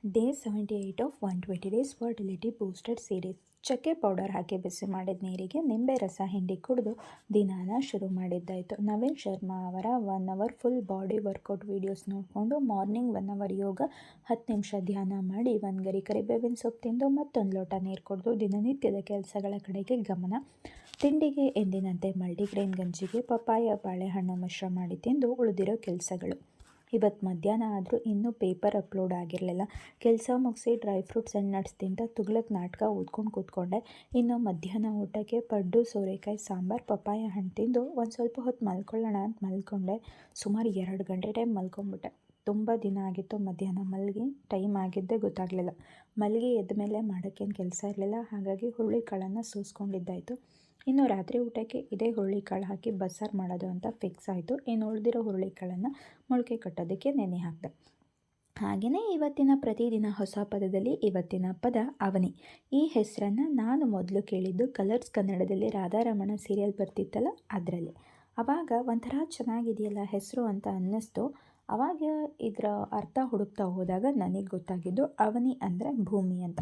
Day 78 of 120 days fertility booster series. ಚಕ್ಕೆ powder ಹಾಕಿ ಬಿಸಿ ಮಾಡಿದ ನೀರಿಗೆ ನಿಂಬೆ ರಸ ಹಿಂಡಿ ಕುಡಿದು ದಿನಾನ ಶುರು ಮಾಡಿದ್ದಾಯಿತು. ನವೀನ್ ಶರ್ಮಾ ಅವರ 1 hour full body workout videos ನೋಡಿಕೊಂಡು ಮಾರ್ನಿಂಗ್ 1 ಅವರ್ ಯೋಗ, 10 ನಿಮಿಷ ಧ್ಯಾನ ಮಾಡಿ, 1 ಗರಿ ಕರಿಬೇವಿನ ಸೊಪ್ಪು ತಿಂದು ಮತ್ತೊಂದು ಲೋಟ ನೀರು ಕುಡಿದು ದಿನನಿತ್ಯದ ಕೆಲಸಗಳ ಕಡೆಗೆ ಗಮನ. ತಿಂಡಿಗೆ ಎಂದಿನಂತೆ ಮಲ್ಟಿಗ್ರೇನ್ ಗಂಜಿಗೆ ಪಪ್ಪಾಯ ಬಾಳೆಹಣ್ಣು ಮಿಶ್ರ ಮಾಡಿ ತಿಂದು ಉಳಿದಿರೋ ಕೆಲಸಗಳು. ಇವತ್ತು ಮಧ್ಯಾಹ್ನ ಆದರೂ ಇನ್ನೂ ಪೇಪರ್ ಅಪ್ಲೋಡ್ ಆಗಿರಲಿಲ್ಲ. ಕೆಲಸ ಮುಗಿಸಿ ಡ್ರೈ ಫ್ರೂಟ್ಸ್ ಆ್ಯಂಡ್ ನಟ್ಸ್ ತಿಂತ ತುಗ್ಲಕ್ ನಾಟಕ ಓದ್ಕೊಂಡು ಕೂತ್ಕೊಂಡೆ. ಇನ್ನು ಮಧ್ಯಾಹ್ನ ಊಟಕ್ಕೆ ಪಡ್ಡು, ಸೋರೆಕಾಯಿ ಸಾಂಬಾರು, ಪಪ್ಪಾಯ ಹಣ್ಣು ತಿಂದು ಒಂದು ಸ್ವಲ್ಪ ಹೊತ್ತು ಮಲ್ಕೊಳ್ಳೋಣ ಅಂತ ಮಲ್ಕೊಂಡೆ. ಸುಮಾರು 2 ಗಂಟೆ ಟೈಮ್ ಮಲ್ಕೊಂಡ್ಬಿಟ್ಟೆ. ತುಂಬ ದಿನ ಆಗಿತ್ತು ಮಧ್ಯಾಹ್ನ ಮಲಗಿ, ಟೈಮ್ ಆಗಿದ್ದೇ ಗೊತ್ತಾಗಲಿಲ್ಲ. ಮಲಗಿ ಎದ್ದ ಮೇಲೆ ಮಾಡೋಕ್ಕೇನು ಕೆಲಸ ಇರಲಿಲ್ಲ. ಹಾಗಾಗಿ ಹುರುಳಿಕಾಳನ್ನು ಸೋಸ್ಕೊಂಡಿದ್ದಾಯಿತು. ಇನ್ನು ರಾತ್ರಿ ಊಟಕ್ಕೆ ಇದೇ ಹುರುಳಿಕಾಳು ಹಾಕಿ ಬಸ್ಸಾರು ಮಾಡೋದು ಅಂತ ಫಿಕ್ಸ್ ಆಯಿತು. ಇನ್ನು ಉಳಿದಿರೋ ಹುರುಳಿಕಾಳನ್ನು ಮೊಳಕೆ ಕಟ್ಟೋದಕ್ಕೆ ನೆನೆ ಹಾಕಿದೆ. ಹಾಗೆಯೇ ಇವತ್ತಿನ ಪ್ರತಿದಿನ ಹೊಸ ಪದದಲ್ಲಿ ಇವತ್ತಿನ ಪದ ಅವನಿ. ಈ ಹೆಸರನ್ನು ನಾನು ಮೊದಲು ಕೇಳಿದ್ದು ಕಲರ್ಸ್ ಕನ್ನಡದಲ್ಲಿ ರಾಧಾರಮಣ ಸೀರಿಯಲ್ ಬರ್ತಿತ್ತಲ್ಲ, ಅದರಲ್ಲಿ. ಆವಾಗ ಒಂಥರ ಚೆನ್ನಾಗಿದೆಯಲ್ಲ ಹೆಸರು ಅಂತ ಅನ್ನಿಸ್ತು. ಆವಾಗ ಇದರ ಅರ್ಥ ಹುಡುಕ್ತಾ ಹೋದಾಗ ನನಗೆ ಗೊತ್ತಾಗಿದ್ದು ಅವನಿ ಅಂದರೆ ಭೂಮಿ ಅಂತ.